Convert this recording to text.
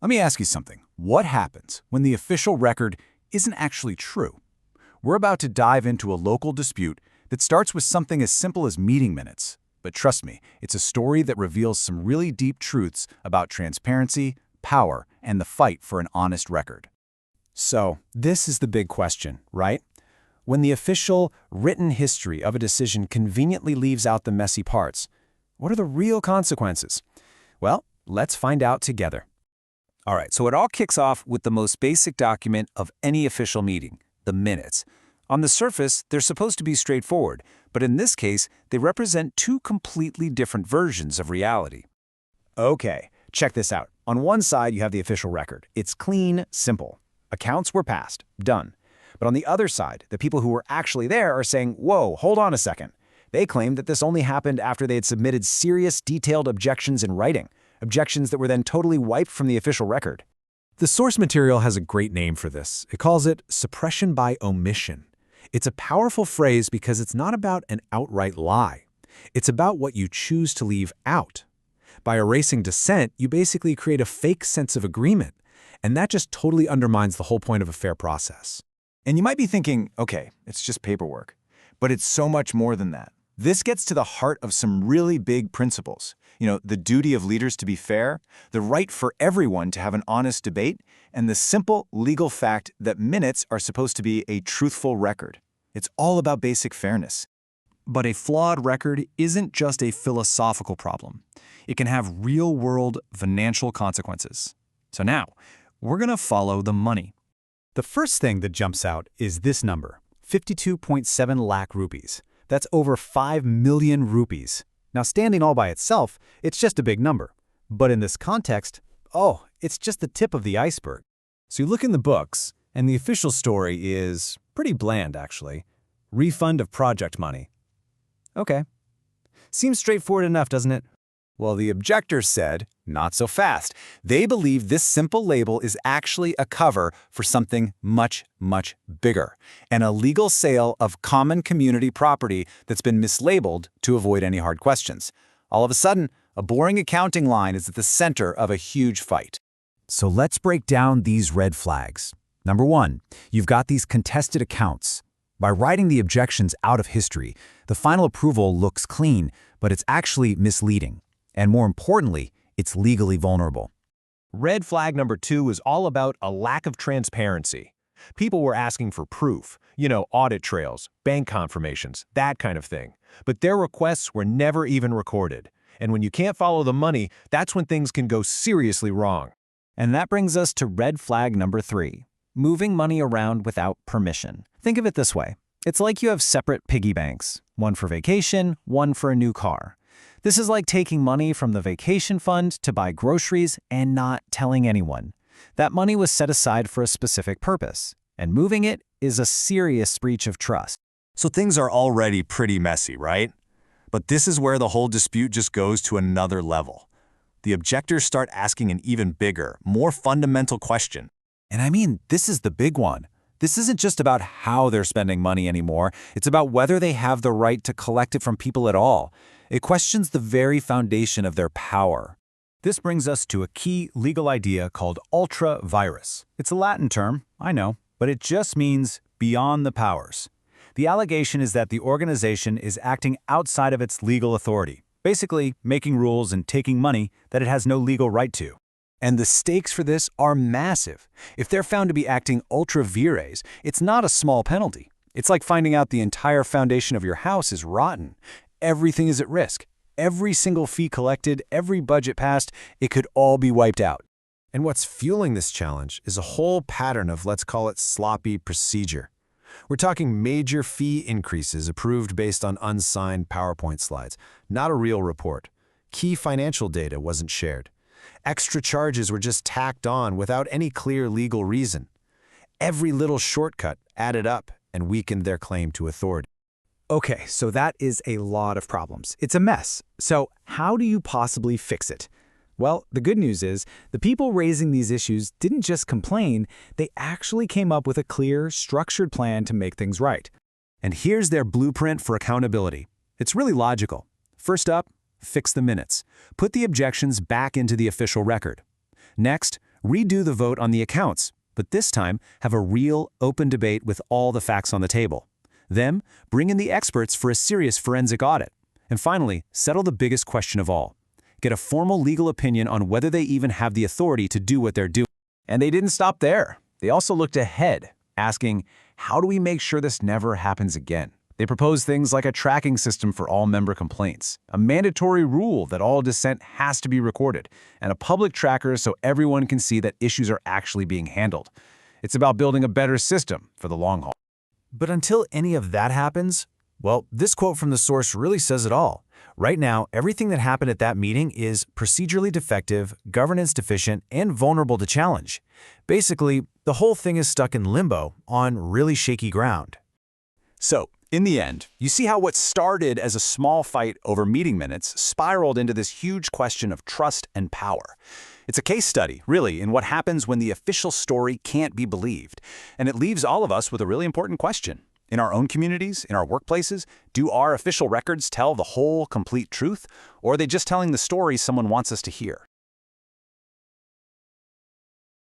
Let me ask you something. What happens when the official record isn't actually true? We're about to dive into a local dispute that starts with something as simple as meeting minutes. But trust me, it's a story that reveals some really deep truths about transparency, power, and the fight for an honest record. So, this is the big question, right? When the official, written history of a decision conveniently leaves out the messy parts, what are the real consequences? Well, let's find out together. All right, so it all kicks off with the most basic document of any official meeting, the minutes. On the surface, they're supposed to be straightforward, but in this case, they represent two completely different versions of reality. Okay, check this out. On one side, you have the official record. It's clean, simple. Accounts were passed, done. But on the other side, the people who were actually there are saying, whoa, hold on a second. They claim that this only happened after they had submitted serious, detailed objections in writing, objections that were then totally wiped from the official record. The source material has a great name for this. It calls it suppression by omission. It's a powerful phrase because it's not about an outright lie. It's about what you choose to leave out. By erasing dissent, you basically create a fake sense of agreement, and that just totally undermines the whole point of a fair process. And you might be thinking, okay, it's just paperwork. But it's so much more than that. This gets to the heart of some really big principles. The duty of leaders to be fair, the right for everyone to have an honest debate, and the simple legal fact that minutes are supposed to be a truthful record. It's all about basic fairness. But a flawed record isn't just a philosophical problem. It can have real-world financial consequences. So now, we're going to follow the money. The first thing that jumps out is this number, 52.7 lakh rupees. That's over 5 million rupees. Now, standing all by itself, it's just a big number. But in this context, it's just the tip of the iceberg. So you look in the books, and the official story is pretty bland, actually. Refund of project money. Okay. Seems straightforward enough, doesn't it? Well, the objectors said, not so fast. They believe this simple label is actually a cover for something much, much bigger, an illegal sale of common community property that's been mislabeled to avoid any hard questions. All of a sudden, a boring accounting line is at the center of a huge fight. So let's break down these red flags. Number one, you've got these contested accounts. By writing the objections out of history, the final approval looks clean, but it's actually misleading. And more importantly, it's legally vulnerable. Red flag number 2 is all about a lack of transparency. People were asking for proof, audit trails, bank confirmations, that kind of thing. But their requests were never even recorded. And when you can't follow the money, that's when things can go seriously wrong. And that brings us to red flag number 3, moving money around without permission. Think of it this way. It's like you have separate piggy banks, one for vacation, one for a new car. This is like taking money from the vacation fund to buy groceries and not telling anyone. That money was set aside for a specific purpose, and moving it is a serious breach of trust. So things are already pretty messy, right? But this is where the whole dispute just goes to another level. The objectors start asking an even bigger, more fundamental question. And I mean, this is the big one. This isn't just about how they're spending money anymore. It's about whether they have the right to collect it from people at all. It questions the very foundation of their power. This brings us to a key legal idea called ultra vires. It's a Latin term, I know, but it just means beyond the powers. The allegation is that the organization is acting outside of its legal authority, basically making rules and taking money that it has no legal right to. And the stakes for this are massive. If they're found to be acting ultra vires, it's not a small penalty. It's like finding out the entire foundation of your house is rotten. Everything is at risk. Every single fee collected, every budget passed, it could all be wiped out. And what's fueling this challenge is a whole pattern of, let's call it, sloppy procedure. We're talking major fee increases approved based on unsigned PowerPoint slides, not a real report. Key financial data wasn't shared. Extra charges were just tacked on without any clear legal reason. Every little shortcut added up and weakened their claim to authority. Okay, so that is a lot of problems. It's a mess. So how do you possibly fix it? Well, the good news is the people raising these issues didn't just complain, they actually came up with a clear, structured plan to make things right. And here's their blueprint for accountability. It's really logical. First up, fix the minutes. Put the objections back into the official record. Next, redo the vote on the accounts, but this time have a real, open debate with all the facts on the table. Then, bring in the experts for a serious forensic audit. And finally, settle the biggest question of all. Get a formal legal opinion on whether they even have the authority to do what they're doing. And they didn't stop there. They also looked ahead, asking, how do we make sure this never happens again? They proposed things like a tracking system for all member complaints, a mandatory rule that all dissent has to be recorded, and a public tracker so everyone can see that issues are actually being handled. It's about building a better system for the long haul. But until any of that happens, well, this quote from the source really says it all. Right now, everything that happened at that meeting is procedurally defective, governance deficient, and vulnerable to challenge. Basically, the whole thing is stuck in limbo on really shaky ground. So, in the end, you see how what started as a small fight over meeting minutes spiraled into this huge question of trust and power. It's a case study, really, in what happens when the official story can't be believed. And it leaves all of us with a really important question. In our own communities, in our workplaces, do our official records tell the whole, complete truth? Or are they just telling the story someone wants us to hear?